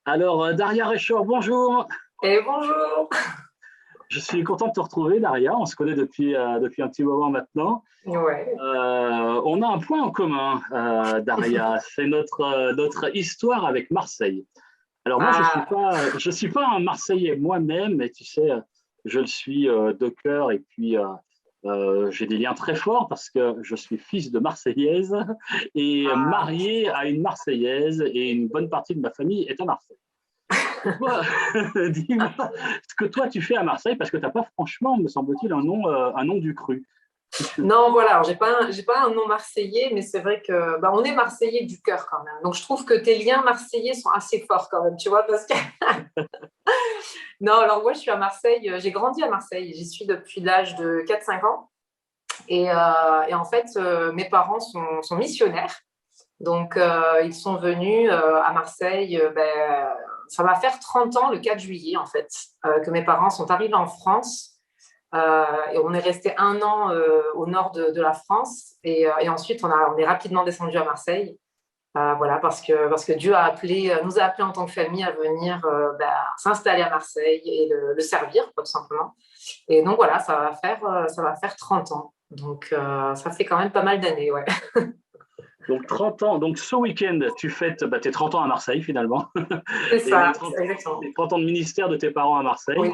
Alors, Daria Rechaud, bonjour. Et bonjour. Je suis content de te retrouver, Daria. On se connaît depuis un petit moment maintenant. Ouais. On a un point en commun, Daria. C'est notre histoire avec Marseille. Alors, moi, Ah, je suis pas un Marseillais moi-même, mais tu sais, je le suis de cœur et puis j'ai des liens très forts parce que je suis fils de Marseillaise et ah. marié à une Marseillaise et une bonne partie de ma famille est à Marseille. Et toi, dis-moi ce que toi tu fais à Marseille, parce que tu n'as pas franchement, me semble-t-il, un nom du cru. Non, voilà, alors, j'ai pas un nom marseillais, mais c'est vrai que on est marseillais du cœur quand même. Donc je trouve que tes liens marseillais sont assez forts quand même, tu vois, parce que non, alors moi je suis à Marseille, j'ai grandi à Marseille, j'y suis depuis l'âge de 4 5 ans. Et en fait, mes parents sont missionnaires. Donc, ils sont venus à Marseille. Ça va faire 30 ans le 4 juillet, en fait, que mes parents sont arrivés en France. Et on est resté un an au nord de la France. Et ensuite, on est rapidement descendu à Marseille. Voilà, parce que Dieu nous a appelés en tant que famille à venir s'installer à Marseille et le servir, quoi, tout simplement. Et donc, voilà, ça va faire 30 ans. Donc, ça fait quand même pas mal d'années, ouais. Donc 30 ans, donc ce week-end, tu fêtes tes 30 ans à Marseille finalement, C'est et ça, exactement. les 30 ans de ministère de tes parents à Marseille. Oui.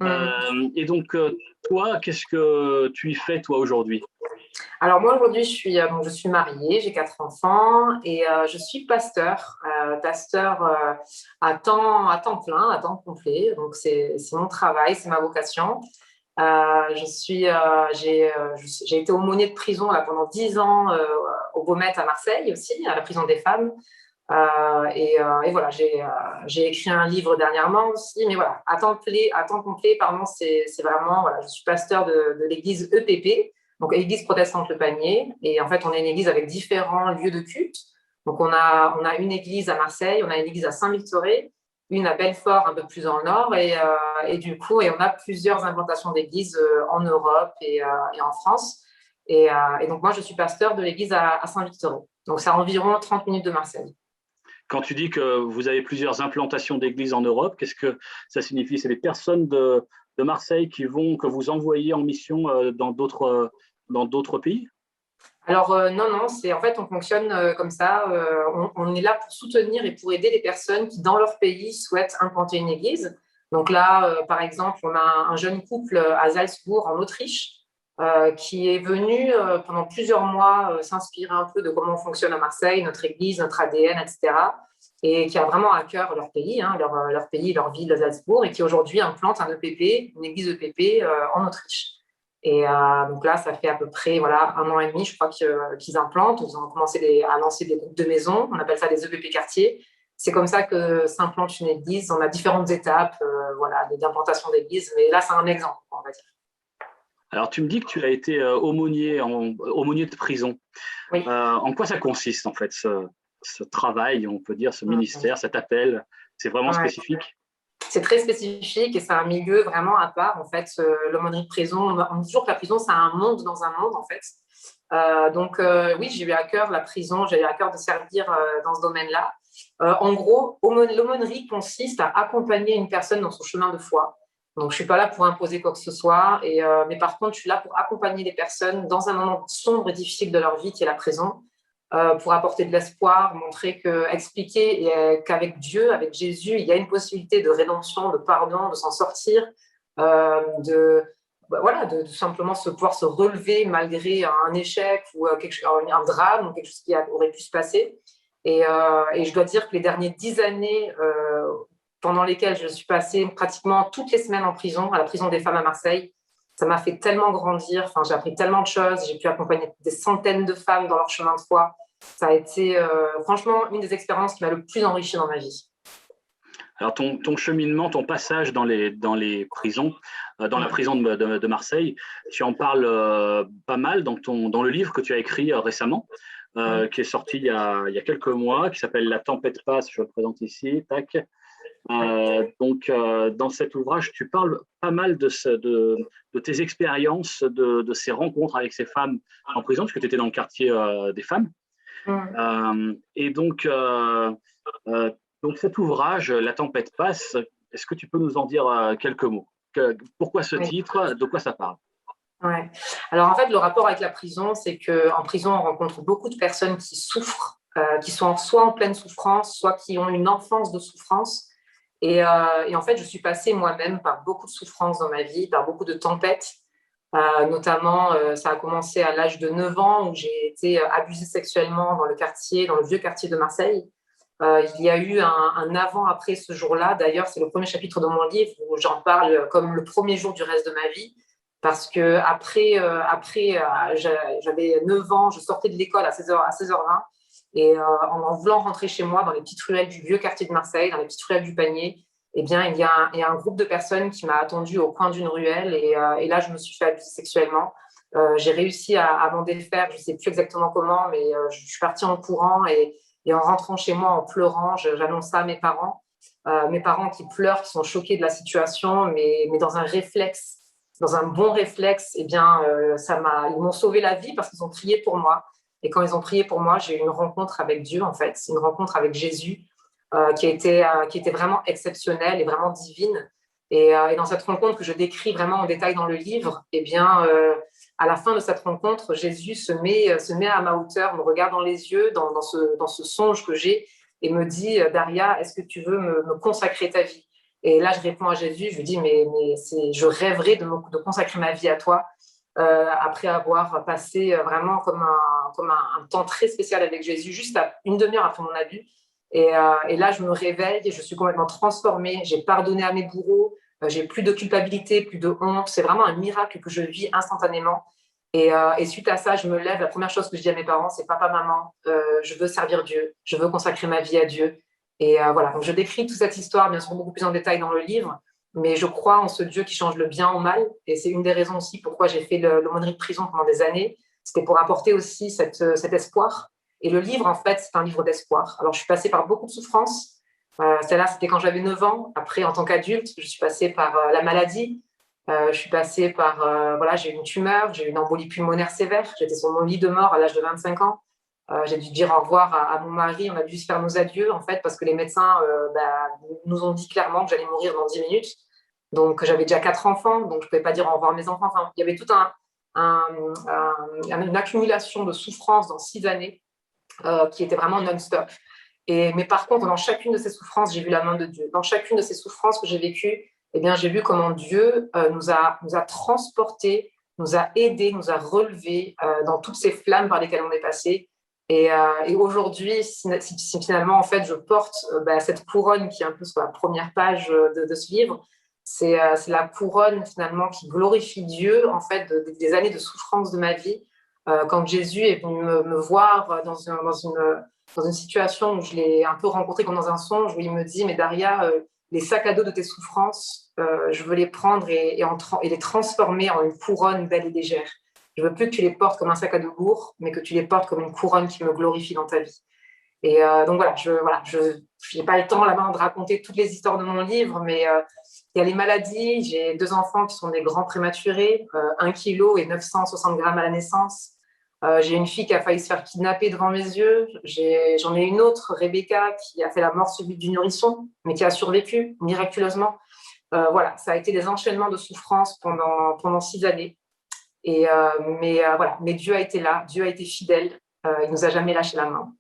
Mm. Et donc toi, qu'est-ce que tu y fais toi aujourd'hui? Alors moi aujourd'hui je suis mariée, j'ai 4 enfants et je suis pasteur à temps plein, à temps complet. Donc c'est mon travail, c'est ma vocation. J'ai été aumônier de prison là pendant 10 ans au Baumette à Marseille aussi, à la prison des femmes. Et voilà, j'ai écrit un livre dernièrement aussi, mais voilà, à temps complet, pardon, c'est vraiment, voilà, je suis pasteur de l'église EPP, donc Église protestante Le Panier, et en fait, on est une église avec différents lieux de culte. Donc, on a une église à Marseille, on a une église à Saint-Victoré, une à Belfort, un peu plus dans le nord, et du coup, on a plusieurs implantations d'églises en Europe et en France. Et donc, moi, je suis pasteur de l'église à Saint-Victoré. Donc, c'est à environ 30 minutes de Marseille. Quand tu dis que vous avez plusieurs implantations d'églises en Europe, qu'est-ce que ça signifie? C'est les personnes de Marseille que vous envoyez en mission dans d'autres pays? Alors, non, non, en fait, on fonctionne comme ça. On est là pour soutenir et pour aider les personnes qui, dans leur pays, souhaitent implanter une église. Donc là, par exemple, on a un jeune couple à Salzbourg, en Autriche, qui est venu pendant plusieurs mois s'inspirer un peu de comment on fonctionne à Marseille, notre église, notre ADN, etc. Et qui a vraiment à cœur leur pays, hein, leur pays, leur ville, Salzbourg, et qui aujourd'hui implante un EPP, une église EPP en Autriche. Et donc là, ça fait à peu près voilà, 1 an et demi, je crois, qu'ils implantent. Ils ont commencé à lancer des groupes de maisons. On appelle ça des EPP quartiers. C'est comme ça que s'implante une église. On a différentes étapes voilà, d'implantation d'église. Mais là, c'est un exemple, on va dire. Alors, tu me dis que tu as été aumônier de prison. Oui. En quoi ça consiste, en fait, ce travail, on peut dire, ce Mhm. ministère, cet appel? C'est vraiment Ouais. spécifique? C'est très spécifique et c'est un milieu vraiment à part. En fait, l'aumônerie de prison, on dit toujours que la prison, c'est un monde dans un monde, en fait. Donc, oui, j'ai eu à cœur la prison, j'ai eu à cœur de servir dans ce domaine-là. En gros, l'aumônerie consiste à accompagner une personne dans son chemin de foi. Donc, je ne suis pas là pour imposer quoi que ce soit, mais par contre, je suis là pour accompagner les personnes dans un moment sombre et difficile de leur vie qui est la prison, pour apporter de l'espoir, expliquer qu'avec Dieu, avec Jésus, il y a une possibilité de rédemption, de pardon, de s'en sortir, voilà, de tout simplement pouvoir se relever malgré un échec ou un drame ou quelque chose qui aurait pu se passer. Et je dois dire que les dernières 10 années, pendant lesquelles je suis passée pratiquement toutes les semaines en prison, à la prison des femmes à Marseille, ça m'a fait tellement grandir. Enfin, j'ai appris tellement de choses. J'ai pu accompagner des centaines de femmes dans leur chemin de foi. Ça a été franchement une des expériences qui m'a le plus enrichie dans ma vie. Alors, ton cheminement, ton passage dans les prisons, dans la prison de Marseille, tu en parles pas mal dans le livre que tu as écrit récemment, qui est sorti il y a quelques mois, qui s'appelle La tempête passe, je le présente ici, tac. Dans cet ouvrage, tu parles pas mal de tes expériences, de ces rencontres avec ces femmes en prison, parce que tu étais dans le quartier des femmes. Mm. Et donc, Donc cet ouvrage, La tempête passe, est-ce que tu peux nous en dire quelques mots? Pourquoi ce Oui. titre? De quoi ça parle? Ouais. Alors en fait, le rapport avec la prison, c'est qu'en prison, on rencontre beaucoup de personnes qui souffrent, qui sont soit en pleine souffrance, soit qui ont une enfance de souffrance. Et en fait, je suis passée moi-même par beaucoup de souffrances dans ma vie, par beaucoup de tempêtes. Notamment, ça a commencé à l'âge de 9 ans où j'ai été abusée sexuellement dans le quartier, dans le vieux quartier de Marseille. Il y a eu un avant-après ce jour-là. D'ailleurs, c'est le premier chapitre de mon livre où j'en parle comme le premier jour du reste de ma vie. Parce que j'avais 9 ans, je sortais de l'école à 16h20. Et en voulant rentrer chez moi dans les petites ruelles du vieux quartier de Marseille, dans les petites ruelles du Panier, eh bien, il y a un groupe de personnes qui m'a attendu au coin d'une ruelle. Et là, je me suis fait abuser sexuellement. J'ai réussi à m'en défaire, je ne sais plus exactement comment, mais je suis partie en courant. Et en rentrant chez moi, en pleurant, j'annonce ça à mes parents. Mes parents qui pleurent, qui sont choqués de la situation, mais dans un réflexe, dans un bon réflexe, eh bien, ils m'ont sauvé la vie parce qu'ils ont prié pour moi. Et quand ils ont prié pour moi, j'ai eu une rencontre avec Dieu, en fait. C'est une rencontre avec Jésus qui était vraiment exceptionnelle et vraiment divine. Et dans cette rencontre que je décris vraiment en détail dans le livre, eh bien, à la fin de cette rencontre, Jésus se met à ma hauteur, me regarde dans les yeux, dans ce songe que j'ai, et me dit, Daria, est-ce que tu veux me consacrer ta vie? Et là, je réponds à Jésus, je lui dis, je rêverais de consacrer ma vie à toi, après avoir passé vraiment comme un temps très spécial avec Jésus, juste une demi-heure après mon abus. Et là, je me réveille et je suis complètement transformée. J'ai pardonné à mes bourreaux, j'ai plus de culpabilité, plus de honte. C'est vraiment un miracle que je vis instantanément. Et suite à ça, je me lève. La première chose que je dis à mes parents, c'est papa, maman, je veux servir Dieu, je veux consacrer ma vie à Dieu. Et voilà, donc je décris toute cette histoire, bien sûr, beaucoup plus en détail dans le livre, mais je crois en ce Dieu qui change le bien au mal. Et c'est une des raisons aussi pourquoi j'ai fait l'aumônerie de prison pendant des années. C'était pour apporter aussi cet espoir. Et le livre, en fait, c'est un livre d'espoir. Alors, je suis passée par beaucoup de souffrances. Celle-là, c'était quand j'avais 9 ans. Après, en tant qu'adulte, je suis passée par la maladie. Je suis passée par, voilà, j'ai eu une tumeur, j'ai eu une embolie pulmonaire sévère. J'étais sur mon lit de mort à l'âge de 25 ans. J'ai dû dire au revoir à mon mari. On a dû se faire nos adieux, en fait, parce que les médecins nous ont dit clairement que j'allais mourir dans 10 minutes. Donc, j'avais déjà 4 enfants, donc je ne pouvais pas dire au revoir à mes enfants. Enfin, il y avait toute une accumulation de souffrances dans 6 années qui était vraiment non-stop. Mais par contre, dans chacune de ces souffrances, j'ai vu la main de Dieu. Dans chacune de ces souffrances que j'ai vécues, eh bien, j'ai vu comment Dieu nous a transportés, nous a aidés, nous a relevés dans toutes ces flammes par lesquelles on est passé. Et aujourd'hui, si finalement, en fait, je porte cette couronne qui est un peu sur la première page de ce livre, c'est la couronne finalement qui glorifie Dieu, en fait, des années de souffrance de ma vie. Quand Jésus est venu me voir dans une situation où je l'ai un peu rencontré comme dans un songe, où il me dit, mais Daria, les sacs à dos de tes souffrances, je veux les prendre et les transformer en une couronne belle et légère. Je veux plus que tu les portes comme un sac à dos lourd, mais que tu les portes comme une couronne qui me glorifie dans ta vie. Et donc voilà, je n'ai pas le temps là-bas de raconter toutes les histoires de mon livre, mais il y a les maladies. J'ai 2 enfants qui sont des grands prématurés, 1 kg et 960 grammes à la naissance. J'ai une fille qui a failli se faire kidnapper devant mes yeux. J'en ai une autre, Rebecca, qui a fait la mort subite du nourrisson, mais qui a survécu miraculeusement. Voilà, ça a été des enchaînements de souffrances pendant 6 années. Voilà, mais Dieu a été là, Dieu a été fidèle. Il nous a jamais lâché la main.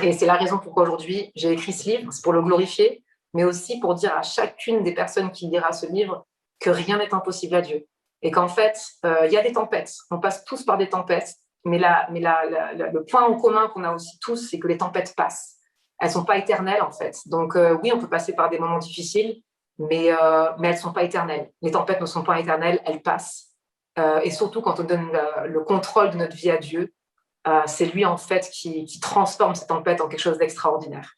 Et c'est la raison pourquoi aujourd'hui j'ai écrit ce livre, c'est pour le glorifier, mais aussi pour dire à chacune des personnes qui lira ce livre que rien n'est impossible à Dieu. Et qu'en fait, il y a des tempêtes, on passe tous par des tempêtes, mais le point en commun qu'on a aussi tous, c'est que les tempêtes passent. Elles ne sont pas éternelles en fait. Donc oui, on peut passer par des moments difficiles, mais elles ne sont pas éternelles. Les tempêtes ne sont pas éternelles, elles passent. Et surtout quand on donne le contrôle de notre vie à Dieu, c'est lui en fait qui transforme cette tempête en quelque chose d'extraordinaire.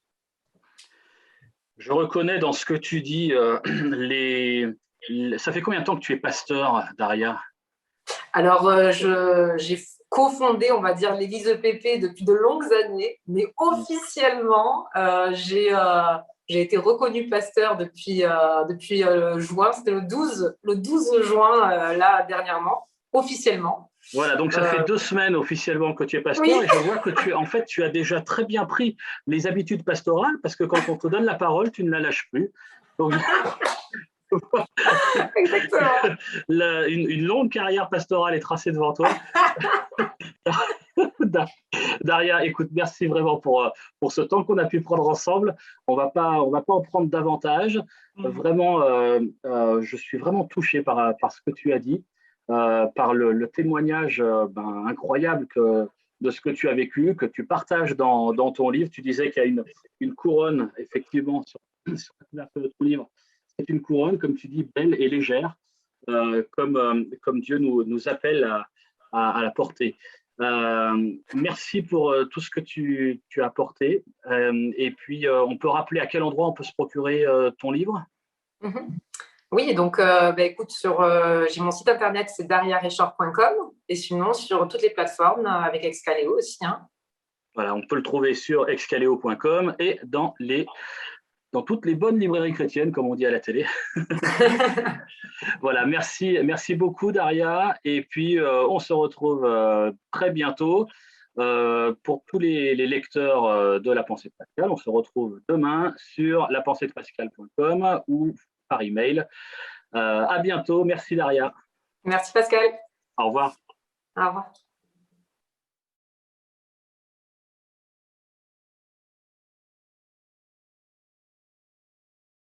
Je reconnais dans ce que tu dis, ça fait combien de temps que tu es pasteur, Daria? Alors, j'ai cofondé, on va dire, l'église EPP depuis de longues années, mais officiellement, j'ai été reconnue pasteur depuis juin. C'était le 12 juin, là, dernièrement, officiellement. Voilà, donc ça fait 2 semaines officiellement que tu es pasteur Oui. et je vois que en fait, tu as déjà très bien pris les habitudes pastorales parce que quand on te donne la parole, tu ne la lâches plus. Donc, Exactement. une longue carrière pastorale est tracée devant toi. Daria, écoute, merci vraiment pour ce temps qu'on a pu prendre ensemble. On va pas en prendre davantage. Vraiment, je suis vraiment touché par ce que tu as dit, par le témoignage incroyable de ce que tu as vécu, que tu partages dans ton livre. Tu disais qu'il y a une couronne, effectivement, sur la couverture de ton livre. C'est une couronne, comme tu dis, belle et légère, comme Dieu nous appelle à la porter. Merci pour tout ce que tu as apporté. Et puis, on peut rappeler à quel endroit on peut se procurer ton livre? Oui, donc écoute, j'ai mon site internet, c'est dariarechor.com, et sinon sur toutes les plateformes avec Excaleo aussi. Hein. Voilà, on peut le trouver sur excaleo.com et dans toutes les bonnes librairies chrétiennes, comme on dit à la télé. Voilà, merci beaucoup Daria. Et puis, on se retrouve très bientôt. Pour tous les lecteurs de La Pensée de Pascal, on se retrouve demain sur lapenseedepascal.com ou par email. À bientôt. Merci Daria. Merci Pascal. Au revoir. Au revoir.